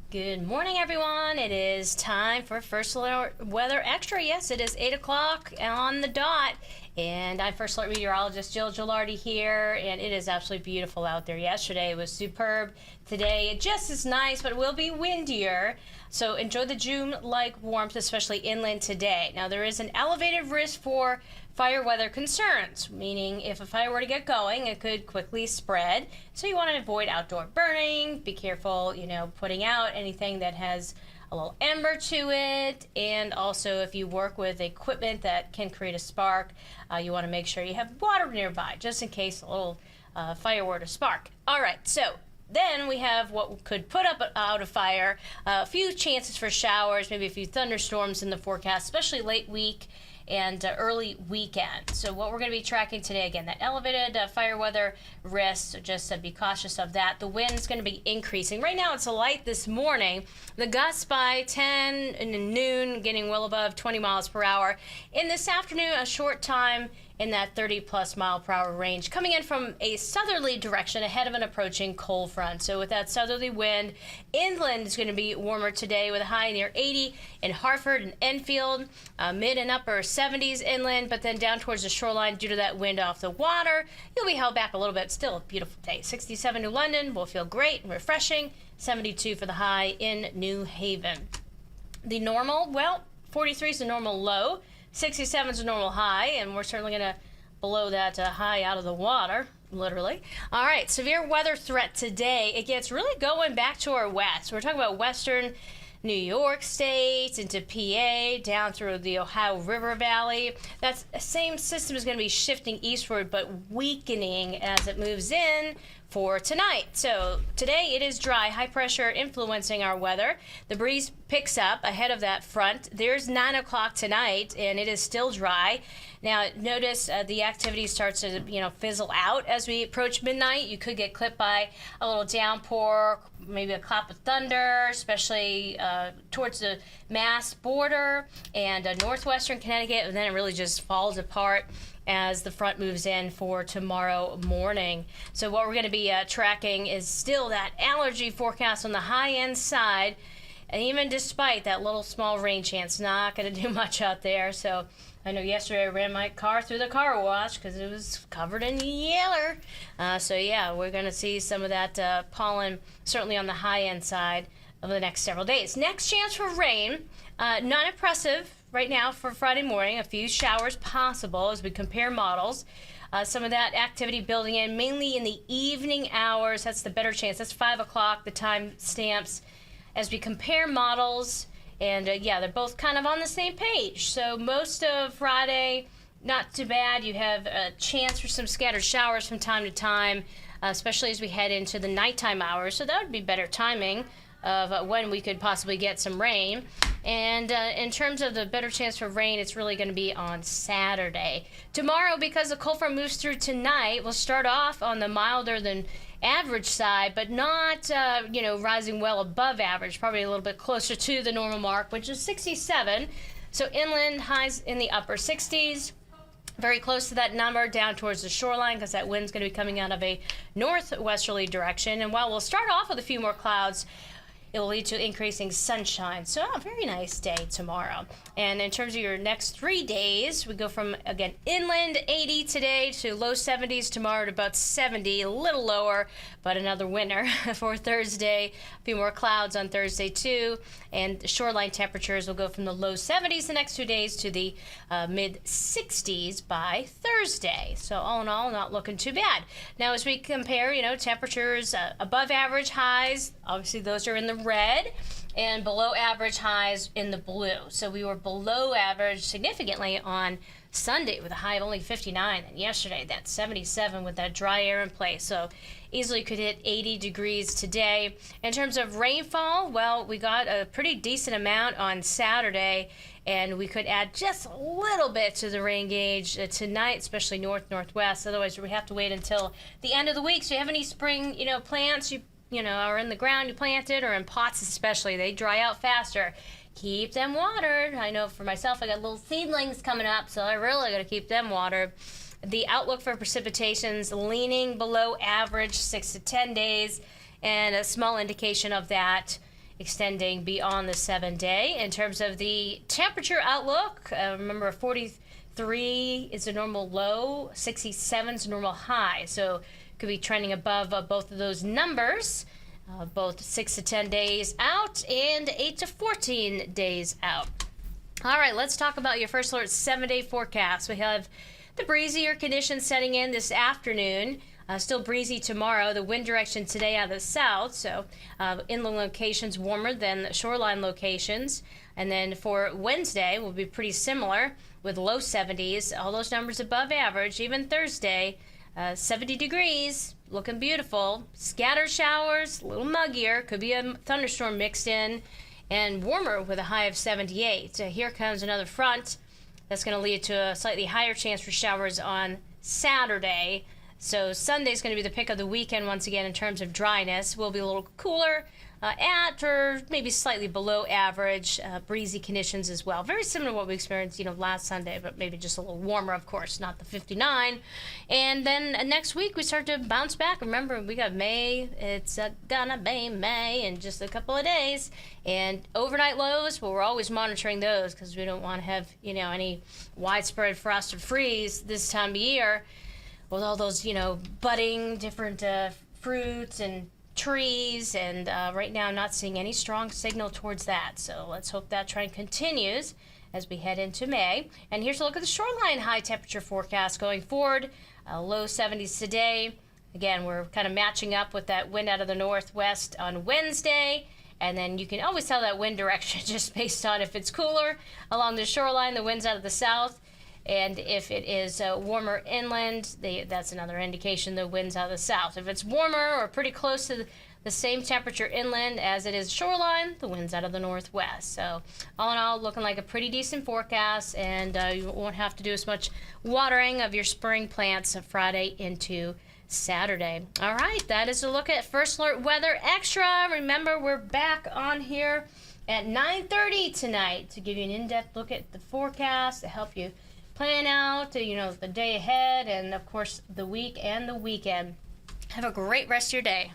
Good morning, everyone. It is time for First Alert Weather Extra. Yes, it is 8 o'clock on the dot. And I'm First Alert Meteorologist Jill Gilardi here, and it is absolutely beautiful out there. Yesterday it was superb. Today it just is nice, but it will be windier. So enjoy the June-like warmth, especially inland today. Now there is an elevated risk for fire weather concerns, meaning if a fire were to get going, it could quickly spread. So you want to avoid outdoor burning. Be careful, putting out anything that has a little ember to it, and also if you work with equipment that can create a spark, you want to make sure you have water nearby just in case a little fire were to spark. All right, so then we have what could put out a fire, a few chances for showers, maybe a few thunderstorms in the forecast, especially late week and early weekend. So what we're going to be tracking today, again, that elevated fire weather risk, so just be cautious of that. The wind's going to be increasing. Right now it's light this morning. The gusts by 10 and noon getting well above 20 miles per hour. In this afternoon, a short time in that 30-plus mile per hour range, coming in from a southerly direction ahead of an approaching cold front. So with that southerly wind, inland is going to be warmer today with a high near 80 in Hartford and Enfield, mid and upper 70s inland, but then down towards the shoreline due to that wind off the water, you'll be held back a little bit. Still a beautiful day. 67 New London will feel great and refreshing. 72 for the high in New Haven. The normal, 43 is the normal low. 67 is a normal high, and we're certainly going to blow that high out of the water, literally. All right, severe weather threat today. It gets really going back to our west. We're talking about western New York State into PA, down through the Ohio River Valley. That same system is going to be shifting eastward, but weakening as it moves in for tonight. So today it is dry, high pressure influencing our weather. The breeze picks up ahead of that front. There's 9 o'clock tonight, and it is still dry. Now notice the activity starts to fizzle out as we approach midnight. You could get clipped by a little downpour, maybe a clap of thunder, especially towards the Mass border and northwestern Connecticut, and then it really just falls apart as the front moves in for tomorrow morning. So what we're going to be tracking is still that allergy forecast on the high end side. And even despite that little small rain chance, not going to do much out there. So I know yesterday I ran my car through the car wash because it was covered in yeller. So yeah, we're going to see some of that pollen certainly on the high end side over the next several days. Next chance for rain, not impressive right now for Friday morning. A few showers possible as we compare models. Some of that activity building in mainly in the evening hours. That's the better chance. That's 5 o'clock, the time stamps, as we compare models. And yeah, they're both kind of on the same page. So most of Friday, not too bad. You have a chance for some scattered showers from time to time, especially as we head into the nighttime hours. So that would be better timing of when we could possibly get some rain. And in terms of the better chance for rain, it's really going to be on Saturday. Tomorrow, because the cold front moves through tonight, we'll start off on the milder than average side, but not, rising well above average, probably a little bit closer to the normal mark, which is 67. So inland highs in the upper 60s. Very close to that number down towards the shoreline because that wind's going to be coming out of a northwesterly direction. And while we'll start off with a few more clouds, it will lead to increasing sunshine. So a very nice day tomorrow. And in terms of your next 3 days, we go from, again, inland 80 today to low 70s tomorrow to about 70, a little lower, but another winter for Thursday. A few more clouds on Thursday, too. And shoreline temperatures will go from the low 70s the next 2 days to the mid 60s by Thursday. So all in all, not looking too bad. Now, as we compare, temperatures above average highs, obviously those are in the red, and below average highs in the blue. So we were below average significantly on Sunday with a high of only 59, and yesterday that's 77 with that dry air in place. So easily could hit 80 degrees today. In terms of rainfall, we got a pretty decent amount on Saturday, and we could add just a little bit to the rain gauge tonight, especially northwest. Otherwise, we have to wait until the end of the week. So you have any spring, plants are in the ground you planted, or in pots especially, they dry out faster. Keep them watered. I know for myself, I got little seedlings coming up, so I really got to keep them watered. The outlook for precipitation's leaning below average 6 to 10 days, and a small indication of that extending beyond the 7-day. In terms of the temperature outlook, remember 43 is a normal low, 67 is a normal high. So could be trending above both of those numbers, both 6 to 10 days out and 8 to 14 days out. All right, let's talk about your First Alert 7-day forecast. We have the breezier conditions setting in this afternoon. Still breezy tomorrow. The wind direction today out of the south, so inland locations warmer than the shoreline locations. And then for Wednesday will be pretty similar with low 70s, all those numbers above average. Even Thursday, 70 degrees, looking beautiful. Scattered showers, a little muggier, could be a thunderstorm mixed in, and warmer with a high of 78. So here comes another front that's going to lead to a slightly higher chance for showers on Saturday. So Sunday's going to be the pick of the weekend once again in terms of dryness. We'll be a little cooler at or maybe slightly below average, breezy conditions as well. Very similar to what we experienced, last Sunday, but maybe just a little warmer, of course, not the 59. And then next week we start to bounce back. Remember, we got May. It's gonna be May in just a couple of days. And overnight lows, well, we're always monitoring those because we don't want to have, any widespread frost or freeze this time of year with all those, budding different fruits and trees, and right now not seeing any strong signal towards that. So let's hope that trend continues as we head into May. And here's a look at the shoreline high temperature forecast going forward. Low 70s today. Again, we're kind of matching up with that wind out of the northwest on Wednesday. And then you can always tell that wind direction just based on if it's cooler along the shoreline, the wind's out of the south. And if it is warmer inland, that's another indication the wind's out of the south. If it's warmer or pretty close to the same temperature inland as it is shoreline, the wind's out of the northwest. So all in all, looking like a pretty decent forecast, and you won't have to do as much watering of your spring plants Friday into Saturday. All right, that is a look at First Alert Weather Extra. Remember, we're back on here at 9:30 tonight to give you an in-depth look at the forecast to help you plan out, the day ahead, and of course the week and the weekend. Have a great rest of your day.